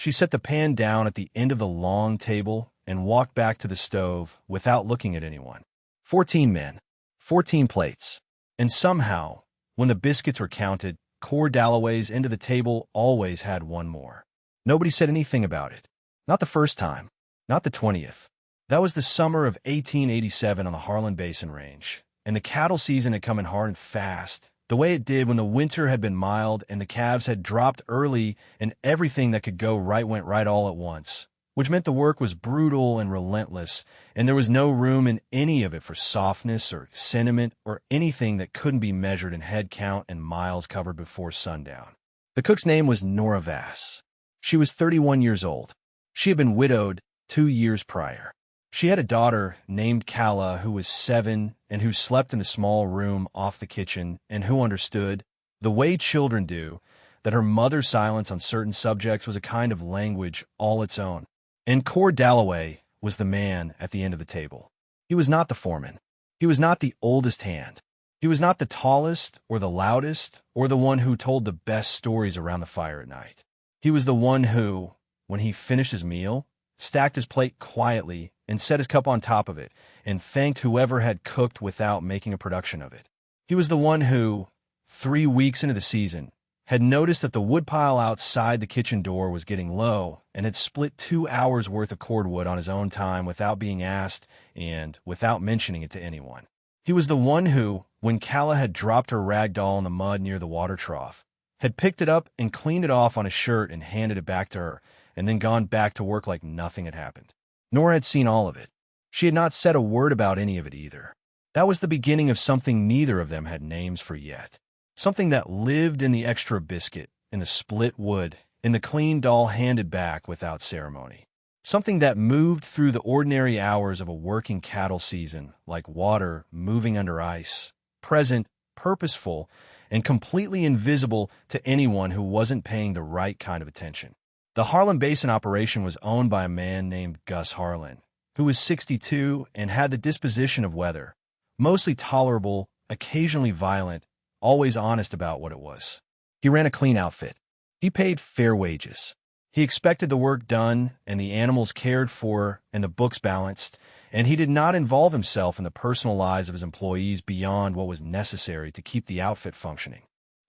She set the pan down at the end of the long table and walked back to the stove without looking at anyone. 14 men, 14 plates. And somehow, when the biscuits were counted, Cord Dalloway's end of the table always had one more. Nobody said anything about it. Not the first time. Not the 20th. That was the summer of 1887 on the Harlan Basin range, and the cattle season had come in hard and fast, the way it did when the winter had been mild and the calves had dropped early and everything that could go right went right all at once, which meant the work was brutal and relentless, and there was no room in any of it for softness or sentiment or anything that couldn't be measured in head count and miles covered before sundown. The cook's name was Nora Vass. She was 31 years old. She had been widowed 2 years prior. She had a daughter named Calla who was 7 and who slept in a small room off the kitchen and who understood, the way children do, that her mother's silence on certain subjects was a kind of language all its own. And Cord Dalloway was the man at the end of the table. He was not the foreman. He was not the oldest hand. He was not the tallest or the loudest or the one who told the best stories around the fire at night. He was the one who, when he finished his meal, stacked his plate quietly and set his cup on top of it and thanked whoever had cooked without making a production of it. He was the one who, 3 weeks into the season, had noticed that the woodpile outside the kitchen door was getting low and had split 2 hours' worth of cordwood on his own time without being asked and without mentioning it to anyone. He was the one who, when Calla had dropped her rag doll in the mud near the water trough, had picked it up and cleaned it off on his shirt and handed it back to her, and then gone back to work like nothing had happened. Nora had seen all of it. She had not said a word about any of it either. That was the beginning of something neither of them had names for yet. Something that lived in the extra biscuit, in the split wood, in the clean doll handed back without ceremony. Something that moved through the ordinary hours of a working cattle season, like water moving under ice, present, purposeful, and completely invisible to anyone who wasn't paying the right kind of attention. The Harlan Basin operation was owned by a man named Gus Harlan, who was 62 and had the disposition of weather, mostly tolerable, occasionally violent, always honest about what it was. He ran a clean outfit. He paid fair wages. He expected the work done and the animals cared for and the books balanced, and he did not involve himself in the personal lives of his employees beyond what was necessary to keep the outfit functioning.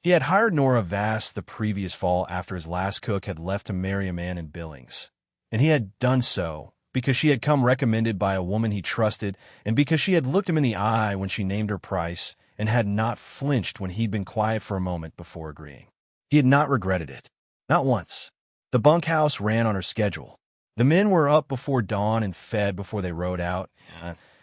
He had hired Nora Vass the previous fall after his last cook had left to marry a man in Billings, and he had done so because she had come recommended by a woman he trusted and because she had looked him in the eye when she named her price and had not flinched when he'd been quiet for a moment before agreeing. He had not regretted it. Not once. The bunkhouse ran on her schedule. The men were up before dawn and fed before they rode out.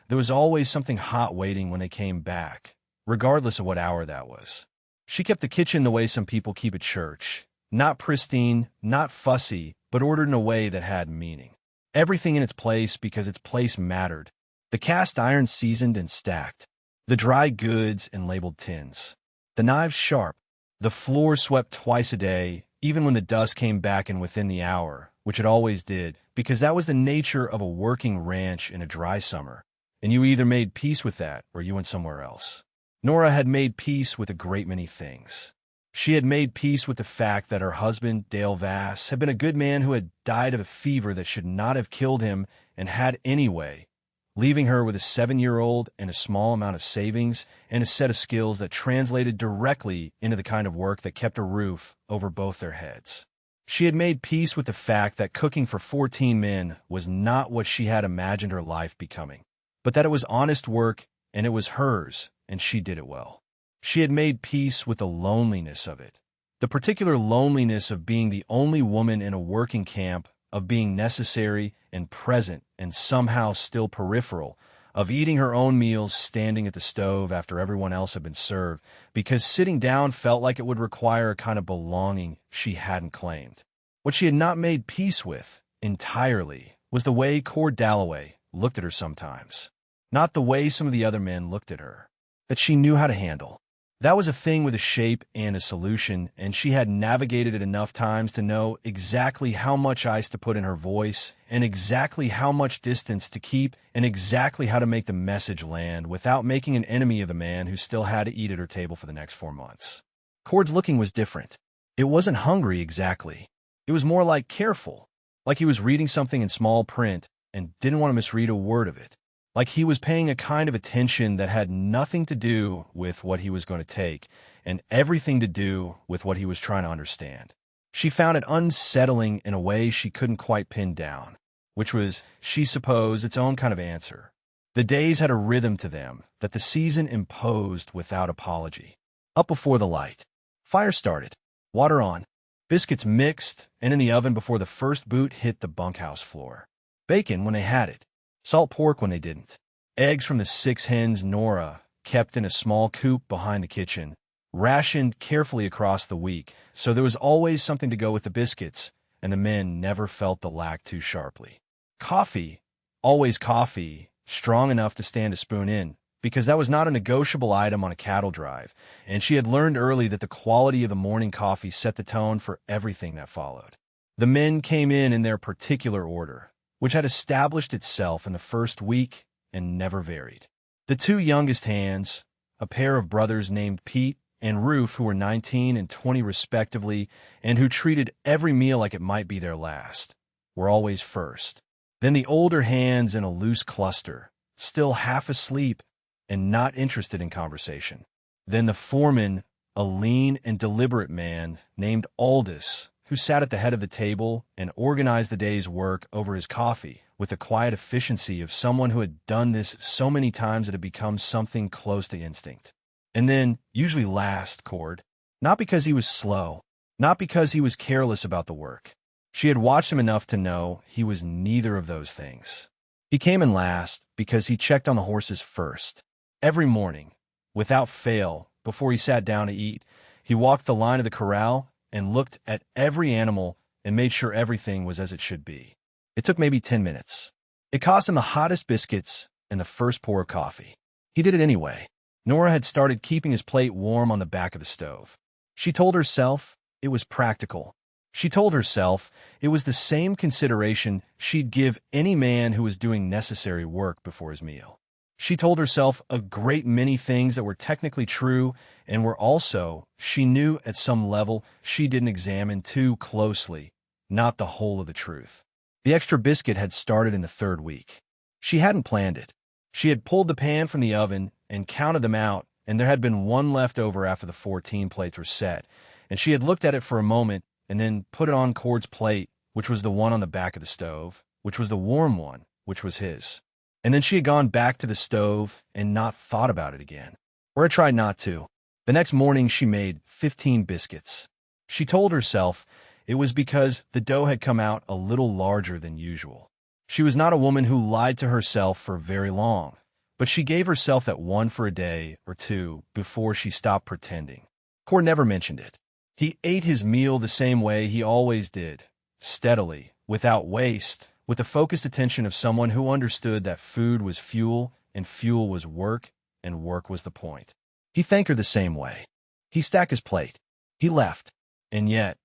There was always something hot waiting when they came back, regardless of what hour that was. She kept the kitchen the way some people keep a church. Not pristine, not fussy, but ordered in a way that had meaning. Everything in its place because its place mattered. The cast iron seasoned and stacked. The dry goods and labeled tins. The knives sharp. The floor swept twice a day, even when the dust came back in within the hour, which it always did, because that was the nature of a working ranch in a dry summer, and you either made peace with that or you went somewhere else. Nora had made peace with a great many things. She had made peace with the fact that her husband, Dale Vass, had been a good man who had died of a fever that should not have killed him and had anyway, leaving her with a 7-year-old and a small amount of savings and a set of skills that translated directly into the kind of work that kept a roof over both their heads. She had made peace with the fact that cooking for 14 men was not what she had imagined her life becoming, but that it was honest work and it was hers, and she did it well. She had made peace with the loneliness of it, the particular loneliness of being the only woman in a working camp, of being necessary and present and somehow still peripheral, of eating her own meals standing at the stove after everyone else had been served, because sitting down felt like it would require a kind of belonging she hadn't claimed. What she had not made peace with, entirely, was the way Cord Dalloway looked at her sometimes. Not the way some of the other men looked at her, that she knew how to handle. That was a thing with a shape and a solution, and she had navigated it enough times to know exactly how much ice to put in her voice, and exactly how much distance to keep, and exactly how to make the message land without making an enemy of the man who still had to eat at her table for the next 4 months. Cord's looking was different. It wasn't hungry exactly. It was more like careful, like he was reading something in small print and didn't want to misread a word of it, like he was paying a kind of attention that had nothing to do with what he was going to take and everything to do with what he was trying to understand. She found it unsettling in a way she couldn't quite pin down, which was, she supposed, its own kind of answer. The days had a rhythm to them that the season imposed without apology. Up before the light. Fire started. Water on. Biscuits mixed and in the oven before the first boot hit the bunkhouse floor. Bacon when they had it. Salt pork when they didn't. Eggs from the 6 hens Nora kept in a small coop behind the kitchen, rationed carefully across the week, so there was always something to go with the biscuits, and the men never felt the lack too sharply. Coffee, always coffee, strong enough to stand a spoon in, because that was not a negotiable item on a cattle drive, and she had learned early that the quality of the morning coffee set the tone for everything that followed. The men came in their particular order, which had established itself in the first week and never varied. The 2 youngest hands, a pair of brothers named Pete and Roof, who were 19 and 20 respectively, and who treated every meal like it might be their last, were always first. Then the older hands in a loose cluster, still half asleep and not interested in conversation. Then the foreman, a lean and deliberate man named Aldous, who sat at the head of the table and organized the day's work over his coffee with the quiet efficiency of someone who had done this so many times it had become something close to instinct. And then, usually last, Cord. Not because he was slow, not because he was careless about the work. She had watched him enough to know he was neither of those things. He came in last because he checked on the horses first. Every morning, without fail, before he sat down to eat, he walked the line of the corral and looked at every animal and made sure everything was as it should be. It took maybe 10 minutes. It cost him the hottest biscuits and the first pour of coffee. He did it anyway. Nora had started keeping his plate warm on the back of the stove. She told herself it was practical. She told herself it was the same consideration she'd give any man who was doing necessary work before his meal. She told herself a great many things that were technically true and were also, she knew at some level, she didn't examine too closely, not the whole of the truth. The extra biscuit had started in the 3rd week. She hadn't planned it. She had pulled the pan from the oven and counted them out, and there had been 1 left over after the 14 plates were set, and she had looked at it for a moment and then put it on Cord's plate, which was the one on the back of the stove, which was the warm one, which was his. And then she had gone back to the stove and not thought about it again. Or had tried not to. The next morning she made 15 biscuits. She told herself it was because the dough had come out a little larger than usual. She was not a woman who lied to herself for very long, but she gave herself that one for a day or two before she stopped pretending. Cord never mentioned it. He ate his meal the same way he always did, steadily, without waste, with the focused attention of someone who understood that food was fuel and fuel was work and work was the point. He thanked her the same way. He stacked his plate. He left. And yet,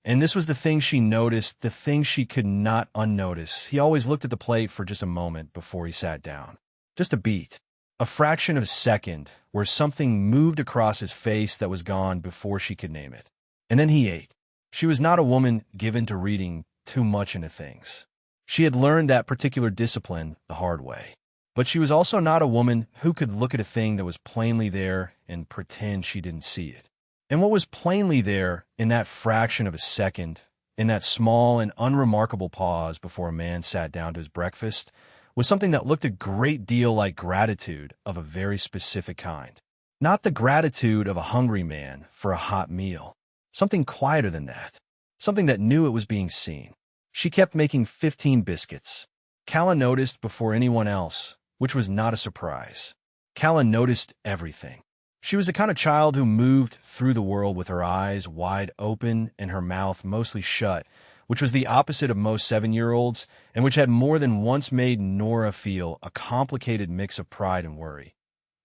and this was the thing she noticed, the thing she could not unnotice, he always looked at the plate for just a moment before he sat down. Just a beat. A fraction of a second where something moved across his face that was gone before she could name it. And then he ate. She was not a woman given to reading too much into things. She had learned that particular discipline the hard way. But she was also not a woman who could look at a thing that was plainly there and pretend she didn't see it. And what was plainly there in that fraction of a second, in that small and unremarkable pause before a man sat down to his breakfast, was something that looked a great deal like gratitude of a very specific kind. Not the gratitude of a hungry man for a hot meal. Something quieter than that. Something that knew it was being seen. She kept making 15 biscuits. Callan noticed before anyone else, which was not a surprise. Callan noticed everything. She was the kind of child who moved through the world with her eyes wide open and her mouth mostly shut, which was the opposite of most 7-year-olds, and which had more than once made Nora feel a complicated mix of pride and worry.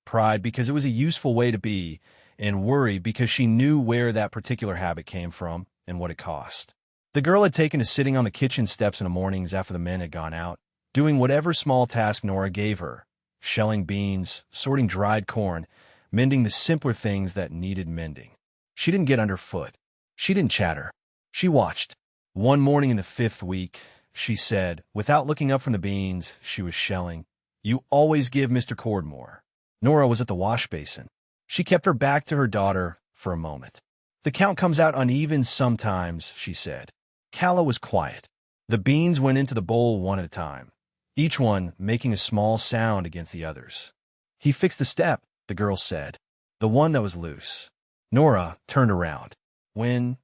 Pride because it was a useful way to be, and worry because she knew where that particular habit came from and what it cost. The girl had taken to sitting on the kitchen steps in the mornings after the men had gone out, doing whatever small task Nora gave her, shelling beans, sorting dried corn, mending the simpler things that needed mending. She didn't get underfoot. She didn't chatter. She watched. One morning in the 5th week, she said, without looking up from the beans she was shelling, "You always give Mr. Cord more." Nora was at the wash basin. She kept her back to her daughter for a moment. "The count comes out uneven sometimes," she said. Calla was quiet. The beans went into the bowl one at a time, each one making a small sound against the others. "He fixed the step," the girl said, "the one that was loose." Nora turned around. "When?"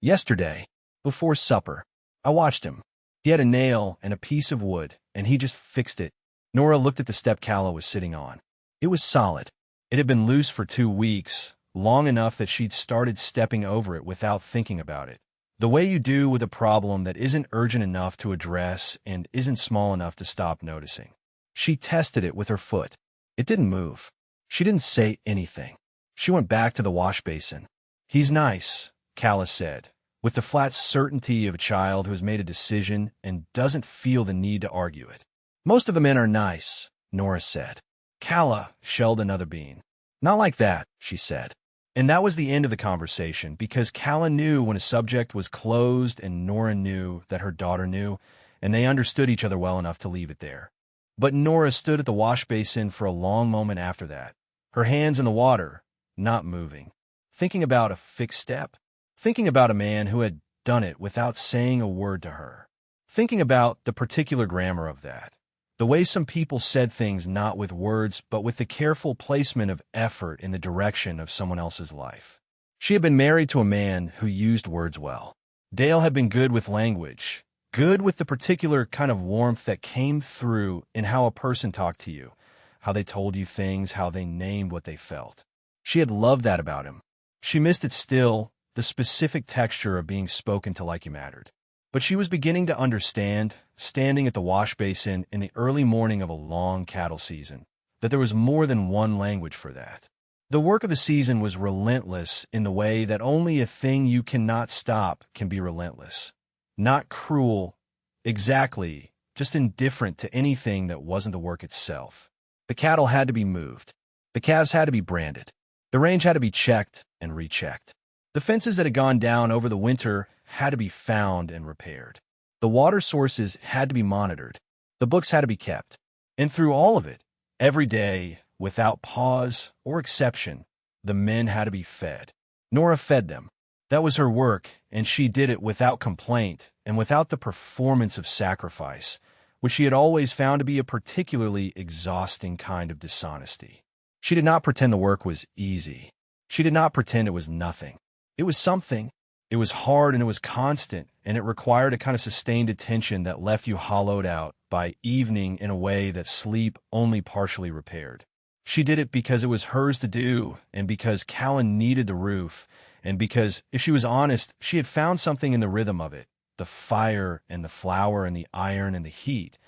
"Yesterday, before supper. I watched him. He had a nail and a piece of wood, and he just fixed it." Nora looked at the step Calla was sitting on. It was solid. It had been loose for 2 weeks, long enough that she'd started stepping over it without thinking about it. The way you do with a problem that isn't urgent enough to address and isn't small enough to stop noticing. She tested it with her foot. It didn't move. She didn't say anything. She went back to the wash basin. "He's nice," Calla said, with the flat certainty of a child who has made a decision and doesn't feel the need to argue it. "Most of the men are nice," Nora said. Calla shelled another bean. "Not like that," she said. And that was the end of the conversation, because Calla knew when a subject was closed and Nora knew that her daughter knew, and they understood each other well enough to leave it there. But Nora stood at the wash basin for a long moment after that, her hands in the water, not moving, thinking about a fixed step, thinking about a man who had done it without saying a word to her, thinking about the particular grammar of that. The way some people said things not with words, but with the careful placement of effort in the direction of someone else's life. She had been married to a man who used words well. Dale had been good with language, good with the particular kind of warmth that came through in how a person talked to you, how they told you things, how they named what they felt. She had loved that about him. She missed it still, the specific texture of being spoken to like you mattered. But she was beginning to understand, standing at the wash basin in the early morning of a long cattle season, that there was more than one language for that. The work of the season was relentless in the way that only a thing you cannot stop can be relentless. Not cruel, exactly, just indifferent to anything that wasn't the work itself. The cattle had to be moved. The calves had to be branded. The range had to be checked and rechecked. The fences that had gone down over the winter had to be found and repaired. The water sources had to be monitored. The books had to be kept. And through all of it, every day, without pause or exception, the men had to be fed. Nora fed them. That was her work, and she did it without complaint and without the performance of sacrifice, which she had always found to be a particularly exhausting kind of dishonesty. She did not pretend the work was easy. She did not pretend it was nothing. It was something. It was hard and it was constant, and it required a kind of sustained attention that left you hollowed out by evening in a way that sleep only partially repaired. She did it because it was hers to do, and because Callan needed the roof, and because, if she was honest, she had found something in the rhythm of it, the fire and the flour and the iron and the heat,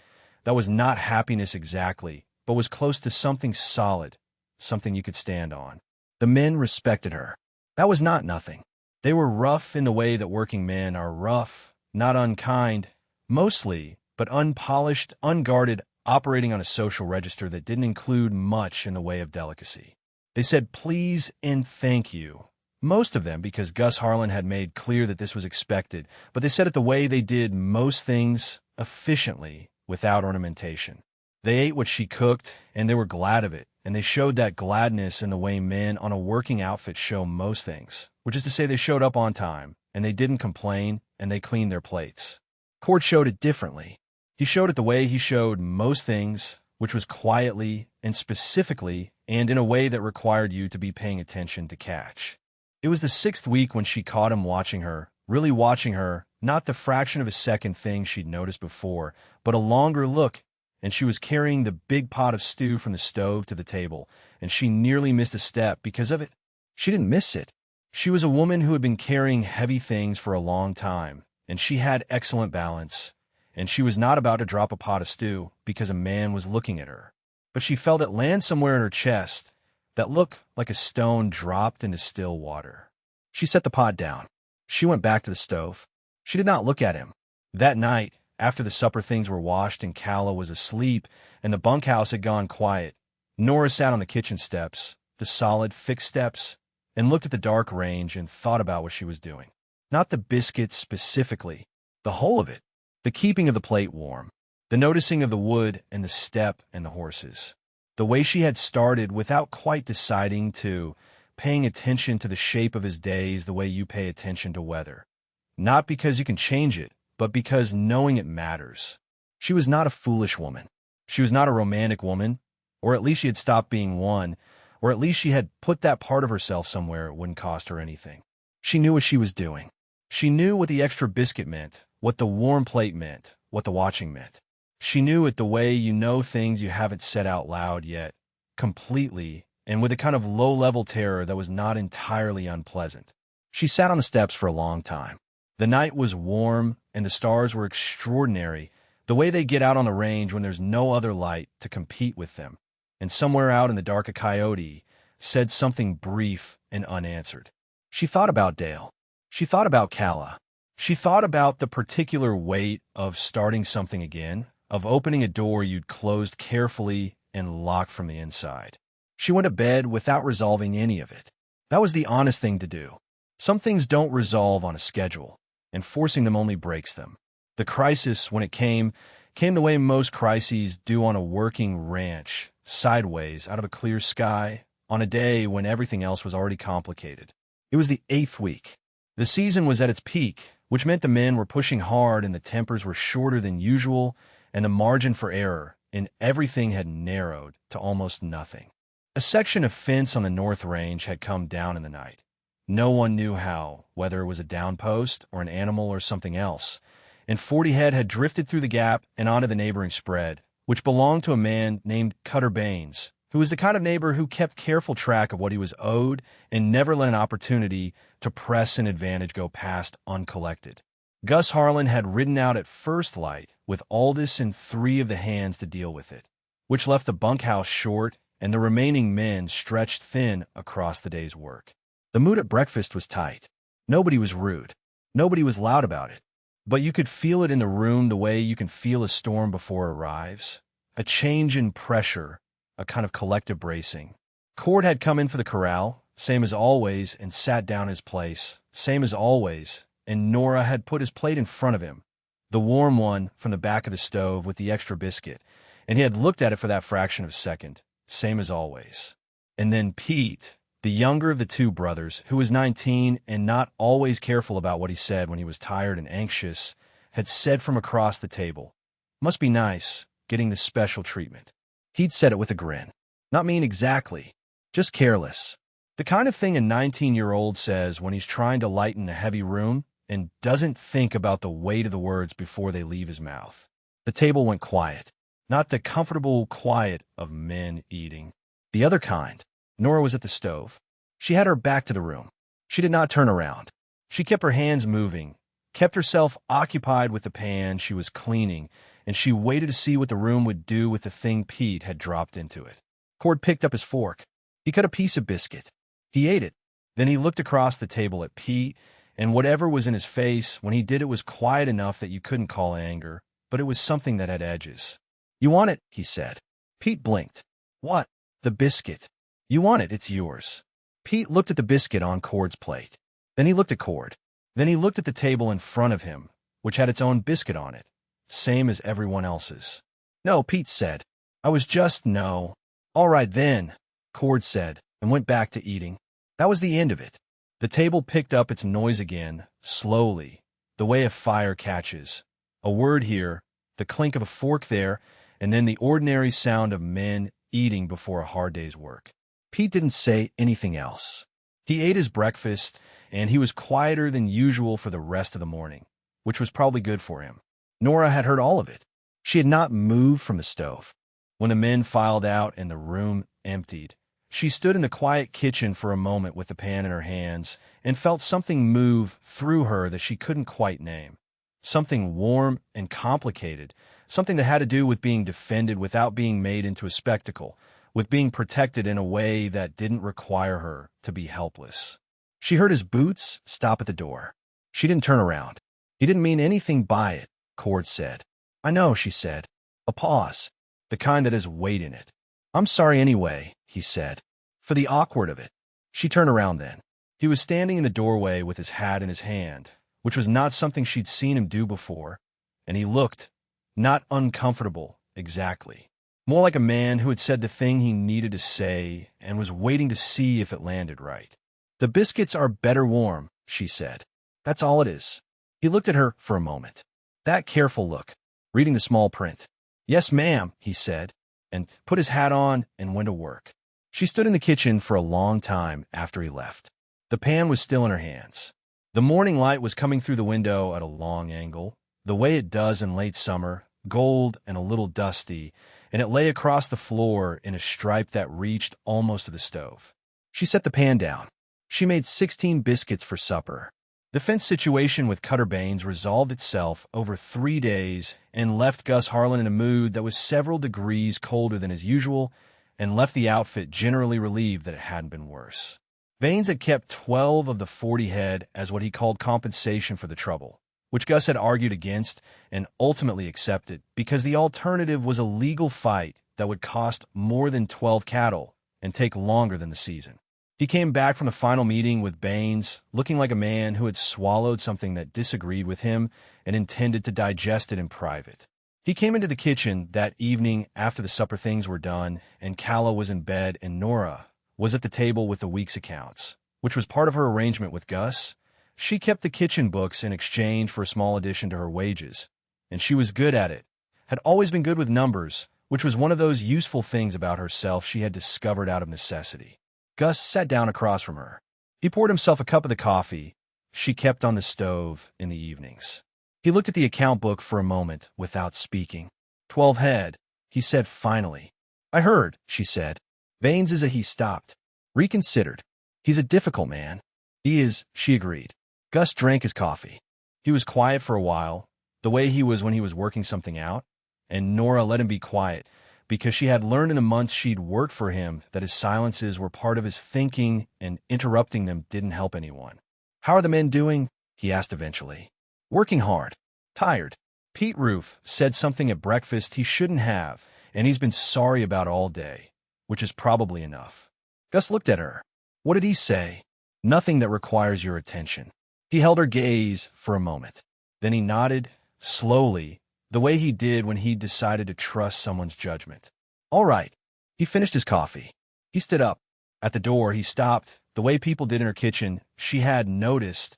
that was not happiness exactly, but was close to something solid, something you could stand on. The men respected her. That was not nothing. They were rough in the way that working men are rough, not unkind, mostly, but unpolished, unguarded, operating on a social register that didn't include much in the way of delicacy. They said please and thank you, most of them because Gus Harlan had made clear that this was expected, but they said it the way they did most things, efficiently, without ornamentation. They ate what she cooked, and they were glad of it, and they showed that gladness in the way men on a working outfit show most things, which is to say they showed up on time, and they didn't complain, and they cleaned their plates. Cord showed it differently. He showed it the way he showed most things, which was quietly and specifically and in a way that required you to be paying attention to catch. It was the 6th week when she caught him watching her, really watching her, not the fraction of a second thing she'd noticed before, but a longer look, and she was carrying the big pot of stew from the stove to the table, and she nearly missed a step because of it. She didn't miss it. She was a woman who had been carrying heavy things for a long time, and she had excellent balance, and she was not about to drop a pot of stew because a man was looking at her. But she felt it land somewhere in her chest that looked like a stone dropped into still water. She set the pot down. She went back to the stove. She did not look at him. That night, after the supper things were washed and Calla was asleep and the bunkhouse had gone quiet, Nora sat on the kitchen steps, the solid, fixed steps, and looked at the dark range and thought about what she was doing. Not the biscuits specifically, The whole of it. The keeping of the plate warm. The noticing of the wood and the step and the horses. The way she had started without quite deciding to, paying attention to the shape of his days the way you pay attention to weather. Not because you can change it, but because knowing it matters. She was not a foolish woman. She was not a romantic woman, or at least she had stopped being one, or at least she had put that part of herself somewhere it wouldn't cost her anything. She knew what she was doing. She knew what the extra biscuit meant, what the warm plate meant, what the watching meant. She knew it the way you know things you haven't said out loud yet, completely, and with a kind of low-level terror that was not entirely unpleasant. She sat on the steps for a long time. The night was warm, and the stars were extraordinary, the way they get out on the range when there's no other light to compete with them. And somewhere out in the dark a coyote said something brief and unanswered. She thought about Dale. She thought about Calla. She thought about the particular weight of starting something again, of opening a door you'd closed carefully and locked from the inside. She went to bed without resolving any of it. That was the honest thing to do. Some things don't resolve on a schedule, and forcing them only breaks them. The crisis, when it came the way most crises do on a working ranch, sideways, out of a clear sky, on a day when everything else was already complicated. It was the 8th week. The season was at its peak, which meant the men were pushing hard and the tempers were shorter than usual, and the margin for error in everything had narrowed to almost nothing. A section of fence on the North Range had come down in the night. No one knew how, whether it was a downpost or an animal or something else, and 40 head had drifted through the gap and onto the neighboring spread, which belonged to a man named Cutter Baines, who was the kind of neighbor who kept careful track of what he was owed and never let an opportunity to press an advantage go past uncollected. Gus Harlan had ridden out at first light with Aldous and 3 of the hands to deal with it, which left the bunkhouse short and the remaining men stretched thin across the day's work. The mood at breakfast was tight. Nobody was rude. Nobody was loud about it. But you could feel it in the room the way you can feel a storm before it arrives. A change in pressure, a kind of collective bracing. Cord had come in for the corral, same as always, and sat down in his place, same as always, and Nora had put his plate in front of him, the warm one from the back of the stove with the extra biscuit, and he had looked at it for that fraction of a second, same as always. And then Pete, the younger of the 2 brothers, who was 19 and not always careful about what he said when he was tired and anxious, had said from across the table, "Must be nice, getting this special treatment." He'd said it with a grin. Not mean exactly, just careless. The kind of thing a 19-year-old says when he's trying to lighten a heavy room and doesn't think about the weight of the words before they leave his mouth. The table went quiet. Not the comfortable quiet of men eating. The other kind. Nora was at the stove. She had her back to the room. She did not turn around. She kept her hands moving, kept herself occupied with the pan she was cleaning, and she waited to see what the room would do with the thing Pete had dropped into it. Cord picked up his fork. He cut a piece of biscuit. He ate it. Then he looked across the table at Pete, and whatever was in his face, when he did it was quiet enough that you couldn't call anger, but it was something that had edges. "You want it?" he said. Pete blinked. "What?" "The biscuit. You want it, it's yours." Pete looked at the biscuit on Cord's plate. Then he looked at Cord. Then he looked at the table in front of him, which had its own biscuit on it, same as everyone else's. "No," Pete said. "I was just no." "All right then," Cord said, and went back to eating. That was the end of it. The table picked up its noise again, slowly, the way a fire catches. A word here, the clink of a fork there, and then the ordinary sound of men eating before a hard day's work. Pete didn't say anything else. He ate his breakfast, and he was quieter than usual for the rest of the morning, which was probably good for him. Nora had heard all of it. She had not moved from the stove. When the men filed out and the room emptied, she stood in the quiet kitchen for a moment with the pan in her hands and felt something move through her that she couldn't quite name. Something warm and complicated, something that had to do with being defended without being made into a spectacle, with being protected in a way that didn't require her to be helpless. She heard his boots stop at the door. She didn't turn around. "He didn't mean anything by it," Cord said. "I know," she said. A pause, the kind that has weight in it. "I'm sorry anyway," he said, "for the awkward of it." She turned around then. He was standing in the doorway with his hat in his hand, which was not something she'd seen him do before, and he looked not uncomfortable exactly. More like a man who had said the thing he needed to say and was waiting to see if it landed right. "The biscuits are better warm," she said. "That's all it is." He looked at her for a moment. That careful look, reading the small print. "Yes, ma'am," he said, and put his hat on and went to work. She stood in the kitchen for a long time after he left. The pan was still in her hands. The morning light was coming through the window at a long angle, the way it does in late summer, gold and a little dusty, and it lay across the floor in a stripe that reached almost to the stove. She set the pan down. She made 16 biscuits for supper. The fence situation with Cutter Baines resolved itself over 3 days and left Gus Harlan in a mood that was several degrees colder than his usual and left the outfit generally relieved that it hadn't been worse. Baines had kept 12 of the 40 head as what he called compensation for the trouble, which Gus had argued against and ultimately accepted because the alternative was a legal fight that would cost more than 12 cattle and take longer than the season. He came back from the final meeting with Baines looking like a man who had swallowed something that disagreed with him and intended to digest it in private. He came into the kitchen that evening after the supper things were done and Calla was in bed and Nora was at the table with the week's accounts, which was part of her arrangement with Gus. She kept the kitchen books in exchange for a small addition to her wages, and she was good at it, had always been good with numbers, which was one of those useful things about herself she had discovered out of necessity. Gus sat down across from her. He poured himself a cup of the coffee she kept on the stove in the evenings. He looked at the account book for a moment without speaking. 12 head, he said finally. "I heard," she said. Baines is a he stopped. Reconsidered. "He's a difficult man." "He is," she agreed. Gus drank his coffee. He was quiet for a while, the way he was when he was working something out, and Nora let him be quiet, because she had learned in the months she'd worked for him that his silences were part of his thinking and interrupting them didn't help anyone. "How are the men doing?" he asked eventually. "Working hard. Tired. Pete Roof said something at breakfast he shouldn't have, and he's been sorry about all day, which is probably enough." Gus looked at her. "What did he say?" "Nothing that requires your attention." He held her gaze for a moment. Then he nodded, slowly, the way he did when he decided to trust someone's judgment. "All right." He finished his coffee. He stood up. At the door, he stopped, the way people did in her kitchen. She had noticed.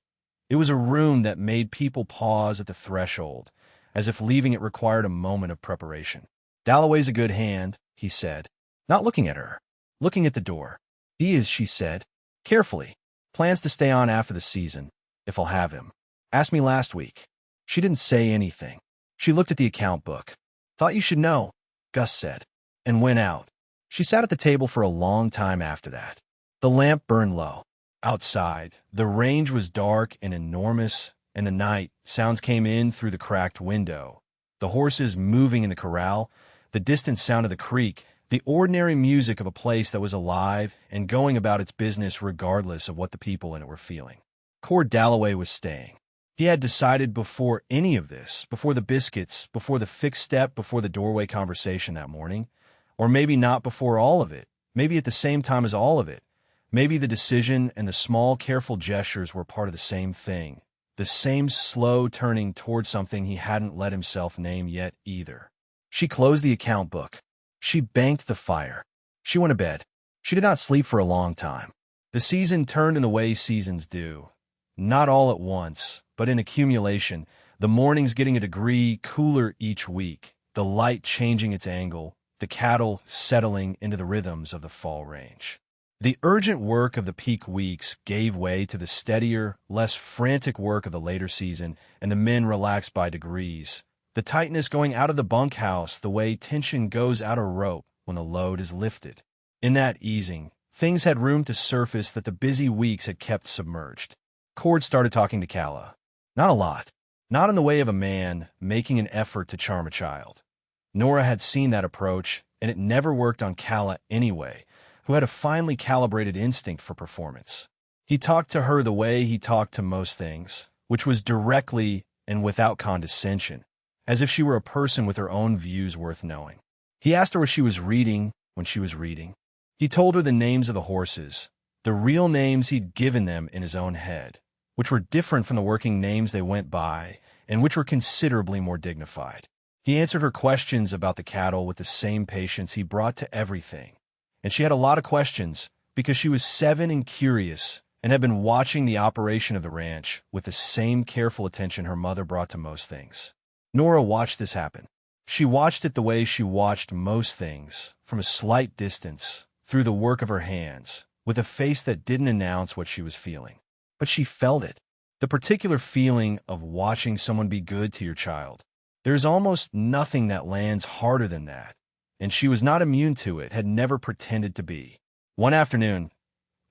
It was a room that made people pause at the threshold, as if leaving it required a moment of preparation. "Dalloway's a good hand," he said, not looking at her, looking at the door. "He is," she said, carefully. "Plans to stay on after the season, if I'll have him. Asked me last week." She didn't say anything. She looked at the account book. "Thought you should know," Gus said, and went out. She sat at the table for a long time after that. The lamp burned low. Outside, the range was dark and enormous, and the night sounds came in through the cracked window. The horses moving in the corral, the distant sound of the creek, the ordinary music of a place that was alive and going about its business regardless of what the people in it were feeling. Cord Dalloway was staying. He had decided before any of this, before the biscuits, before the fixed step, before the doorway conversation that morning, or maybe not before all of it, maybe at the same time as all of it. Maybe the decision and the small, careful gestures were part of the same thing, the same slow turning toward something he hadn't let himself name yet either. She closed the account book. She banked the fire. She went to bed. She did not sleep for a long time. The season turned in the way seasons do. Not all at once, but in accumulation, the mornings getting a degree cooler each week, the light changing its angle, the cattle settling into the rhythms of the fall range. The urgent work of the peak weeks gave way to the steadier, less frantic work of the later season, and the men relaxed by degrees. The tightness going out of the bunkhouse the way tension goes out a rope when the load is lifted. In that easing, things had room to surface that the busy weeks had kept submerged. Cord started talking to Calla. Not a lot. Not in the way of a man making an effort to charm a child. Nora had seen that approach, and it never worked on Calla anyway, who had a finely calibrated instinct for performance. He talked to her the way he talked to most things, which was directly and without condescension, as if she were a person with her own views worth knowing. He asked her what she was reading when she was reading. He told her the names of the horses, the real names he'd given them in his own head, which were different from the working names they went by, and which were considerably more dignified. He answered her questions about the cattle with the same patience he brought to everything, and she had a lot of questions because she was 7 and curious and had been watching the operation of the ranch with the same careful attention her mother brought to most things. Nora watched this happen. She watched it the way she watched most things, from a slight distance, through the work of her hands, with a face that didn't announce what she was feeling. But she felt it. The particular feeling of watching someone be good to your child. There's almost nothing that lands harder than that, and she was not immune to it, had never pretended to be. One afternoon,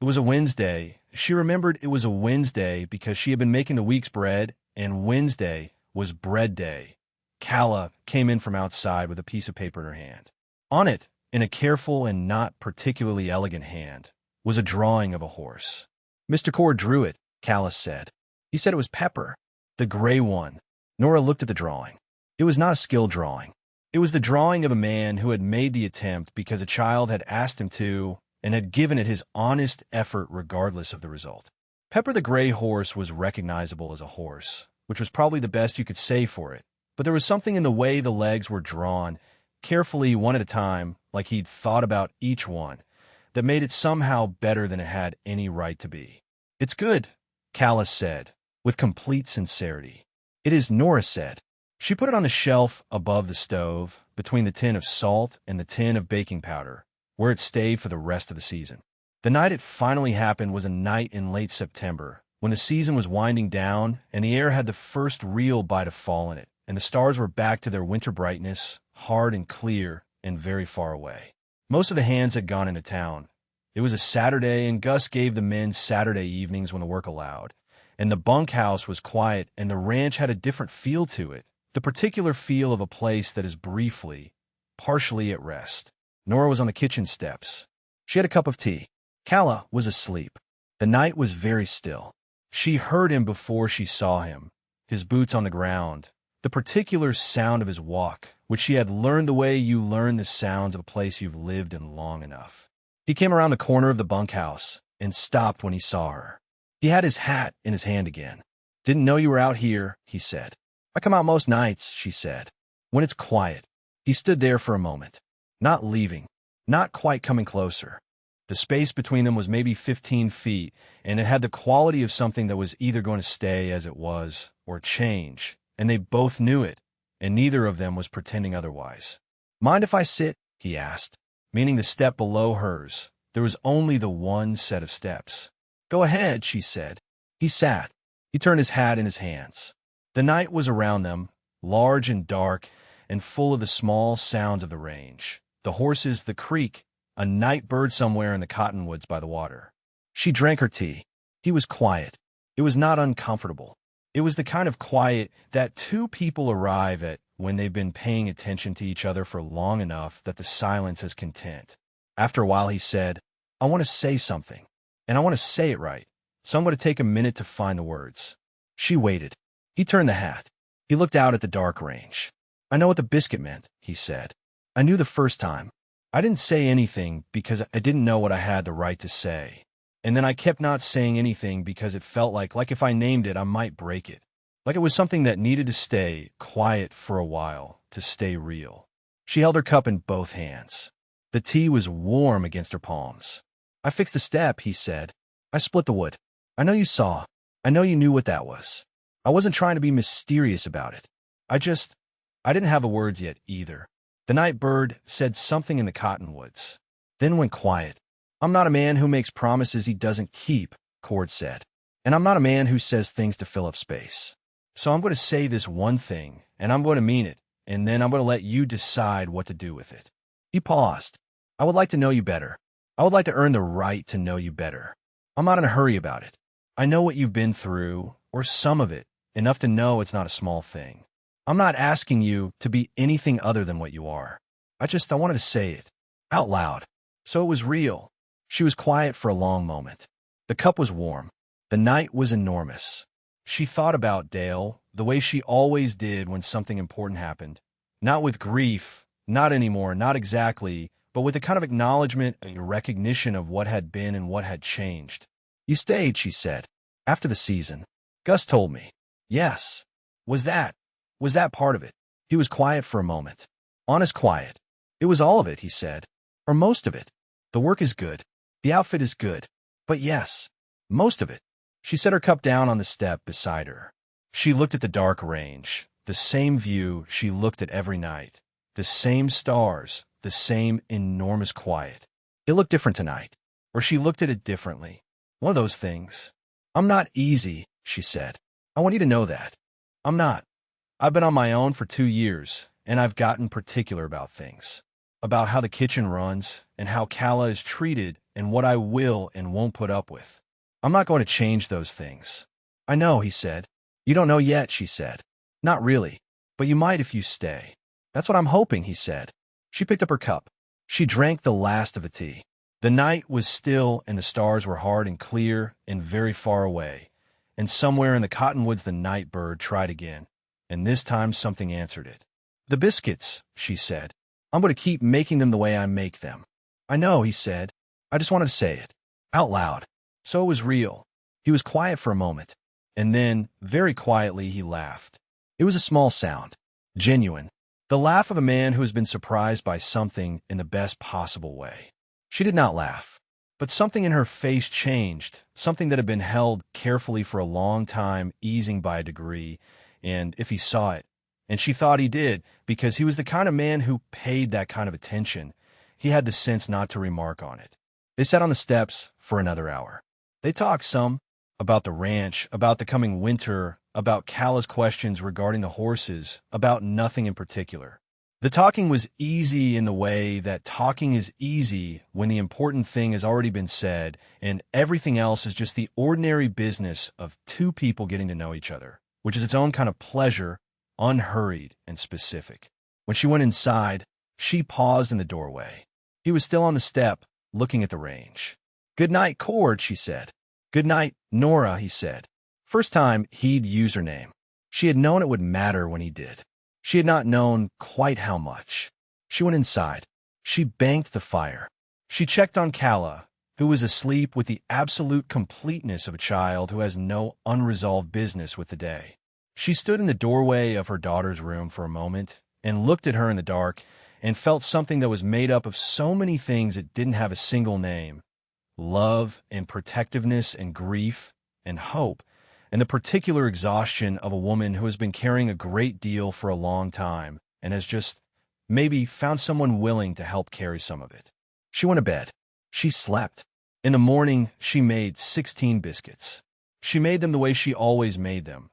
it was a Wednesday. She remembered it was a Wednesday because she had been making the week's bread, and Wednesday was bread day. Calla came in from outside with a piece of paper in her hand. On it, in a careful and not particularly elegant hand, was a drawing of a horse. Mr. Cord drew it, Calla said. He said it was Pepper, the gray one. Nora looked at the drawing. It was not a skilled drawing. It was the drawing of a man who had made the attempt because a child had asked him to and had given it his honest effort regardless of the result. Pepper the gray horse was recognizable as a horse, which was probably the best you could say for it. But there was something in the way the legs were drawn, carefully one at a time, like he'd thought about each one, that made it somehow better than it had any right to be. "It's good," Calla said, with complete sincerity. "It is," Nora said. She put it on the shelf above the stove, between the tin of salt and the tin of baking powder, where it stayed for the rest of the season. The night it finally happened was a night in late September, when the season was winding down and the air had the first real bite of fall in it, and the stars were back to their winter brightness, hard and clear and very far away. Most of the hands had gone into town. It was a Saturday, and Gus gave the men Saturday evenings when the work allowed, and the bunkhouse was quiet, and the ranch had a different feel to it, the particular feel of a place that is briefly, partially at rest. Nora was on the kitchen steps. She had a cup of tea. Calla was asleep. The night was very still. She heard him before she saw him, his boots on the ground, the particular sound of his walk, which she had learned the way you learn the sounds of a place you've lived in long enough. He came around the corner of the bunkhouse and stopped when he saw her. He had his hat in his hand again. "Didn't know you were out here," he said. "I come out most nights," she said, "when it's quiet." He stood there for a moment, not leaving, not quite coming closer. The space between them was maybe 15 feet, and it had the quality of something that was either going to stay as it was or change, and they both knew it, and neither of them was pretending otherwise. "Mind if I sit?" he asked, meaning the step below hers. There was only the one set of steps. "Go ahead," she said. He sat. He turned his hat in his hands. The night was around them, large and dark, and full of the small sounds of the range, the horses, the creek, a night bird somewhere in the cottonwoods by the water. She drank her tea. He was quiet. It was not uncomfortable. It was the kind of quiet that two people arrive at when they've been paying attention to each other for long enough that the silence is content. After a while he said, "I want to say something, and I want to say it right, so I'm going to take a minute to find the words." She waited. He turned the hat. He looked out at the dark range. "I know what the biscuit meant," he said. "I knew the first time. I didn't say anything because I didn't know what I had the right to say. And then I kept not saying anything because it felt like if I named it, I might break it. Like it was something that needed to stay quiet for a while, to stay real." She held her cup in both hands. The tea was warm against her palms. "I fixed the step," he said. "I split the wood. I know you saw. I know you knew what that was. I wasn't trying to be mysterious about it. I didn't have the words yet, either." The night bird said something in the cottonwoods, then went quiet. "I'm not a man who makes promises he doesn't keep," Cord said. "And I'm not a man who says things to fill up space. So I'm going to say this one thing, and I'm going to mean it, and then I'm going to let you decide what to do with it." He paused. "I would like to know you better. I would like to earn the right to know you better. I'm not in a hurry about it. I know what you've been through, or some of it, enough to know it's not a small thing. I'm not asking you to be anything other than what you are. I wanted to say it, out loud, so it was real." She was quiet for a long moment. The cup was warm. The night was enormous. She thought about Dale, the way she always did when something important happened. Not with grief, not anymore, not exactly, but with a kind of acknowledgement, a recognition of what had been and what had changed. "You stayed," she said, "after the season. Gus told me. Yes. Was that part of it? He was quiet for a moment. Honest quiet. It was all of it, he said. Or most of it. The work is good. The outfit is good. But yes, most of it. She set her cup down on the step beside her. She looked at the dark range, the same view she looked at every night, the same stars, the same enormous quiet. It looked different tonight, or she looked at it differently. One of those things. I'm not easy, she said. I want you to know that. I'm not. I've been on my own for 2 years, and I've gotten particular about things. About how the kitchen runs, and how Calla is treated, and what I will and won't put up with. I'm not going to change those things. I know, he said. You don't know yet, she said. Not really, but you might if you stay. That's what I'm hoping, he said. She picked up her cup. She drank the last of the tea. The night was still, and the stars were hard and clear and very far away. And somewhere in the cottonwoods the night bird tried again, and this time something answered it. The biscuits, she said. I'm going to keep making them the way I make them. I know, he said. I just wanted to say it. Out loud. So it was real. He was quiet for a moment, and then, very quietly, he laughed. It was a small sound. Genuine. The laugh of a man who has been surprised by something in the best possible way. She did not laugh, but something in her face changed, something that had been held carefully for a long time, easing by a degree, and if he saw it, and she thought he did, because he was the kind of man who paid that kind of attention, he had the sense not to remark on it. They sat on the steps for another hour. They talked some about the ranch, about the coming winter, about Calla's questions regarding the horses, about nothing in particular. The talking was easy in the way that talking is easy when the important thing has already been said, and everything else is just the ordinary business of two people getting to know each other, which is its own kind of pleasure, unhurried and specific. When she went inside, she paused in the doorway. He was still on the step, looking at the range. "Good night, Cord," she said. "Good night, Nora," he said. First time he'd used her name. She had known it would matter when he did. She had not known quite how much. She went inside. She banked the fire. She checked on Calla, who was asleep with the absolute completeness of a child who has no unresolved business with the day. She stood in the doorway of her daughter's room for a moment and looked at her in the dark and felt something that was made up of so many things it didn't have a single name. Love and protectiveness and grief and hope, and the particular exhaustion of a woman who has been carrying a great deal for a long time and has just maybe found someone willing to help carry some of it. She went to bed. She slept. In the morning, she made 16 biscuits. She made them the way she always made them.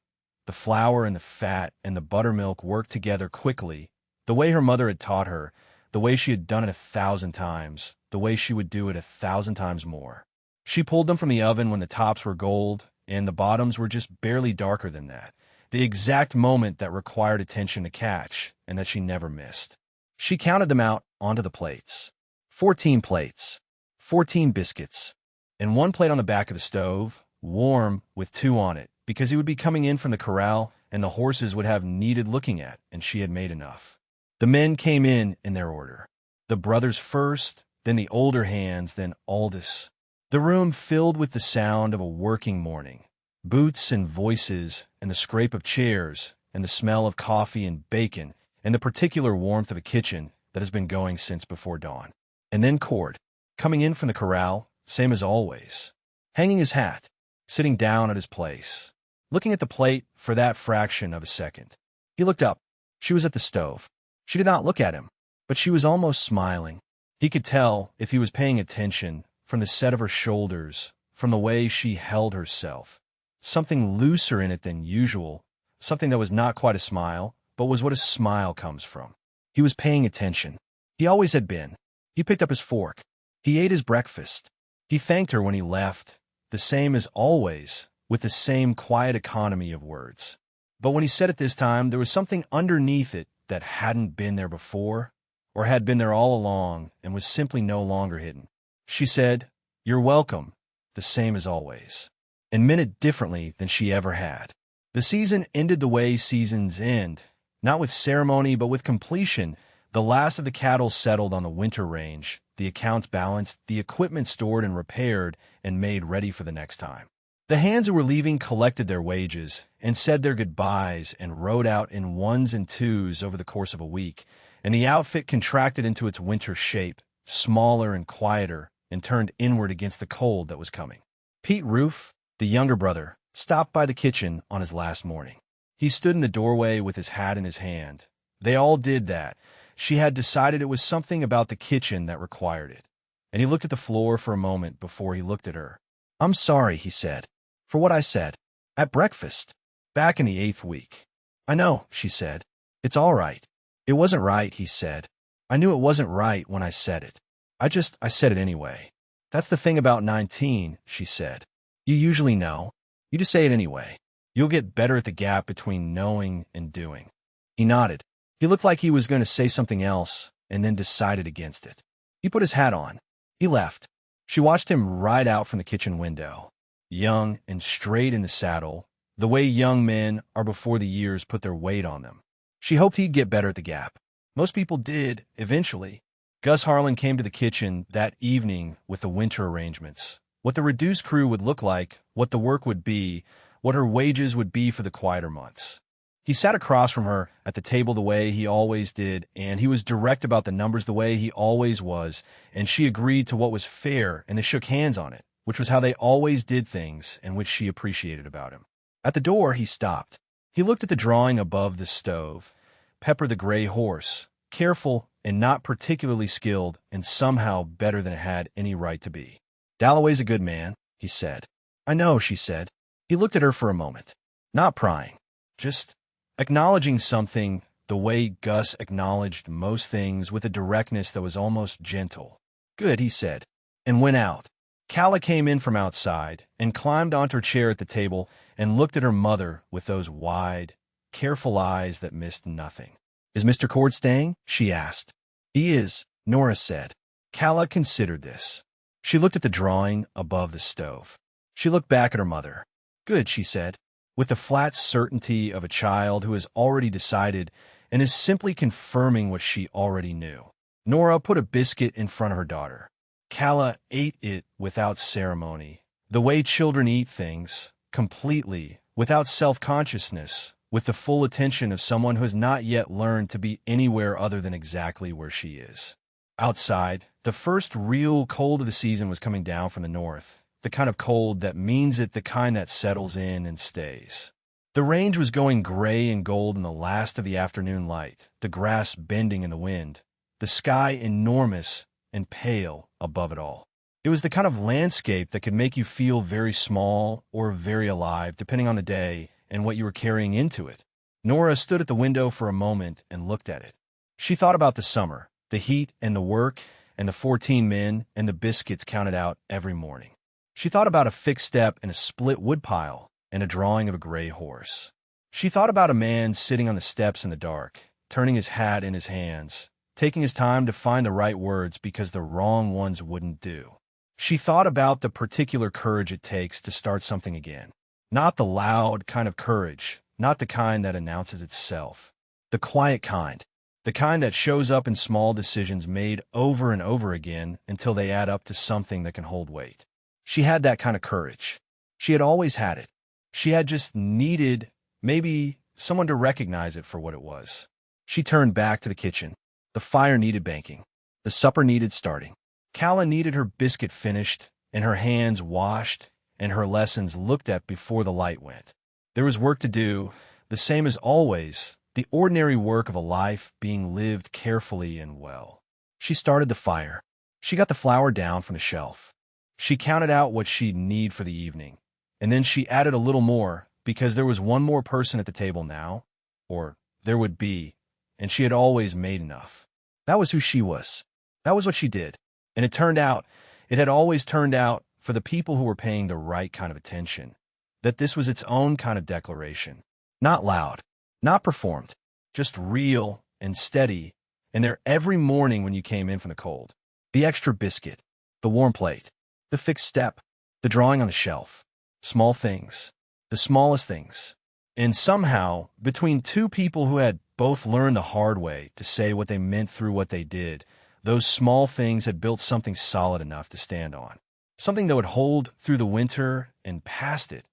The flour and the fat and the buttermilk worked together quickly, the way her mother had taught her, the way she had done it 1,000 times, the way she would do it 1,000 times more. She pulled them from the oven when the tops were gold, and the bottoms were just barely darker than that, the exact moment that required attention to catch, and that she never missed. She counted them out onto the plates. 14 plates, 14 biscuits, and one plate on the back of the stove, warm, with 2 on it, because he would be coming in from the corral, and the horses would have needed looking at, and she had made enough. The men came in their order. The brothers first, then the older hands, then Aldous. The room filled with the sound of a working morning, boots and voices, and the scrape of chairs, and the smell of coffee and bacon, and the particular warmth of a kitchen that has been going since before dawn. And then Cord, coming in from the corral, same as always, hanging his hat, sitting down at his place, looking at the plate for that fraction of a second. He looked up. She was at the stove. She did not look at him, but she was almost smiling. He could tell, if he was paying attention, from the set of her shoulders, from the way she held herself. Something looser in it than usual, something that was not quite a smile, but was what a smile comes from. He was paying attention. He always had been. He picked up his fork. He ate his breakfast. He thanked her when he left, the same as always, with the same quiet economy of words. But when he said it this time, there was something underneath it that hadn't been there before, or had been there all along and was simply no longer hidden. She said, "You're welcome," the same as always, and meant it differently than she ever had. The season ended the way seasons end, not with ceremony but with completion. The last of the cattle settled on the winter range, the accounts balanced, the equipment stored and repaired and made ready for the next time. The hands who were leaving collected their wages and said their goodbyes and rode out in ones and twos over the course of a week, and the outfit contracted into its winter shape, smaller and quieter, and turned inward against the cold that was coming. Pete Roof, the younger brother, stopped by the kitchen on his last morning. He stood in the doorway with his hat in his hand. They all did that. She had decided it was something about the kitchen that required it. And he looked at the floor for a moment before he looked at her. "I'm sorry," he said, "for what I said. At breakfast. Back in the 8th week." "I know," she said. "It's all right." "It wasn't right," he said. "I knew it wasn't right when I said it. I said it anyway." "That's the thing about 19, she said. "You usually know. You just say it anyway. You'll get better at the gap between knowing and doing." He nodded. He looked like he was going to say something else, and then decided against it. He put his hat on. He left. She watched him ride out from the kitchen window, young and straight in the saddle, the way young men are before the years put their weight on them. She hoped he'd get better at the gap. Most people did, eventually. Gus Harlan came to the kitchen that evening with the winter arrangements, what the reduced crew would look like, what the work would be, what her wages would be for the quieter months. He sat across from her at the table the way he always did, and he was direct about the numbers the way he always was, and she agreed to what was fair, and they shook hands on it, which was how they always did things and which she appreciated about him. At the door, he stopped. He looked at the drawing above the stove. Pepper the gray horse, careful and not particularly skilled, and somehow better than it had any right to be. "Dalloway's a good man," he said. "I know," she said. He looked at her for a moment, not prying, just acknowledging something the way Gus acknowledged most things, with a directness that was almost gentle. "Good," he said, and went out. Calla came in from outside and climbed onto her chair at the table and looked at her mother with those wide, careful eyes that missed nothing. "Is Mr. Cord staying?" she asked. "He is," Nora said. Calla considered this. She looked at the drawing above the stove. She looked back at her mother. "Good," she said, with the flat certainty of a child who has already decided and is simply confirming what she already knew. Nora put a biscuit in front of her daughter. Calla ate it without ceremony, the way children eat things, completely, without self-consciousness, with the full attention of someone who has not yet learned to be anywhere other than exactly where she is. Outside, the first real cold of the season was coming down from the north, the kind of cold that means it, the kind that settles in and stays. The range was going gray and gold in the last of the afternoon light, the grass bending in the wind, the sky enormous and pale above it all. It was the kind of landscape that could make you feel very small or very alive, depending on the day and what you were carrying into it. Nora stood at the window for a moment and looked at it. She thought about the summer, the heat and the work, and the 14 men and the biscuits counted out every morning. She thought about a fixed step and a split woodpile and a drawing of a gray horse. She thought about a man sitting on the steps in the dark, turning his hat in his hands, taking his time to find the right words because the wrong ones wouldn't do. She thought about the particular courage it takes to start something again. Not the loud kind of courage, not the kind that announces itself. The quiet kind. The kind that shows up in small decisions made over and over again until they add up to something that can hold weight. She had that kind of courage. She had always had it. She had just needed, maybe, someone to recognize it for what it was. She turned back to the kitchen. The fire needed banking. The supper needed starting. Calla needed her biscuit finished and her hands washed and her lessons looked at before the light went. There was work to do, the same as always, the ordinary work of a life being lived carefully and well. She started the fire. She got the flour down from the shelf. She counted out what she'd need for the evening, and then she added a little more because there was one more person at the table now, or there would be, and she had always made enough. That was who she was. That was what she did. And it had always turned out, for the people who were paying the right kind of attention, that this was its own kind of declaration. Not loud, not performed, just real and steady, and there every morning when you came in from the cold. The extra biscuit, the warm plate, the fixed step, the drawing on the shelf. Small things, the smallest things. And somehow, between two people who had both learned the hard way to say what they meant through what they did, those small things had built something solid enough to stand on. something that would hold through the winter and past it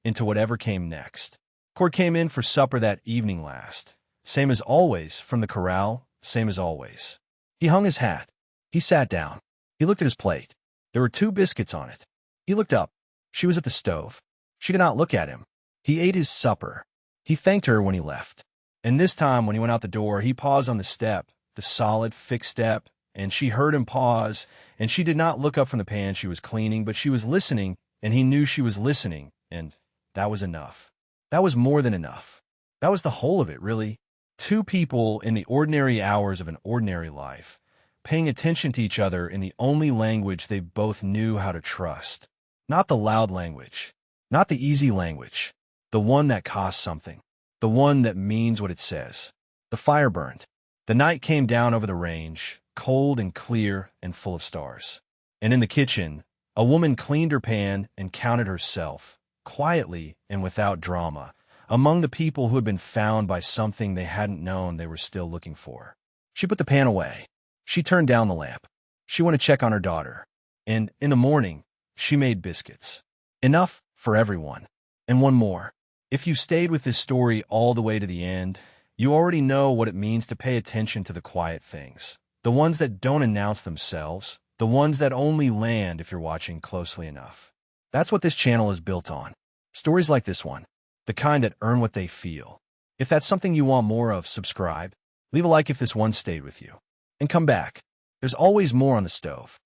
into whatever came next. Cord came in for supper that evening last. Same as always, from the corral, same as always. He hung his hat. He sat down. He looked at his plate. There were 2 biscuits on it. He looked up. She was at the stove. She did not look at him. He ate his supper. He thanked her when he left. And this time, when he went out the door, he paused on the step, the solid, fixed step, and she heard him pause, and she did not look up from the pan she was cleaning, but she was listening, and he knew she was listening, and that was enough. That was more than enough. That was the whole of it, really. 2 people in the ordinary hours of an ordinary life, paying attention to each other in the only language they both knew how to trust. Not the loud language, not the easy language, the one that costs something, the one that means what it says. The fire burned. The night came down over the range, cold and clear and full of stars. And in the kitchen, a woman cleaned her pan and counted herself, quietly and without drama, among the people who had been found by something they hadn't known they were still looking for. She put the pan away. She turned down the lamp. She went to check on her daughter. And in the morning, she made biscuits. Enough for everyone. And one more. If you stayed with this story all the way to the end, you already know what it means to pay attention to the quiet things. The ones that don't announce themselves. The ones that only land if you're watching closely enough. That's what this channel is built on. Stories like this one. The kind that earn what they feel. If that's something you want more of, subscribe. Leave a like if this one stayed with you. And come back. There's always more on the stove.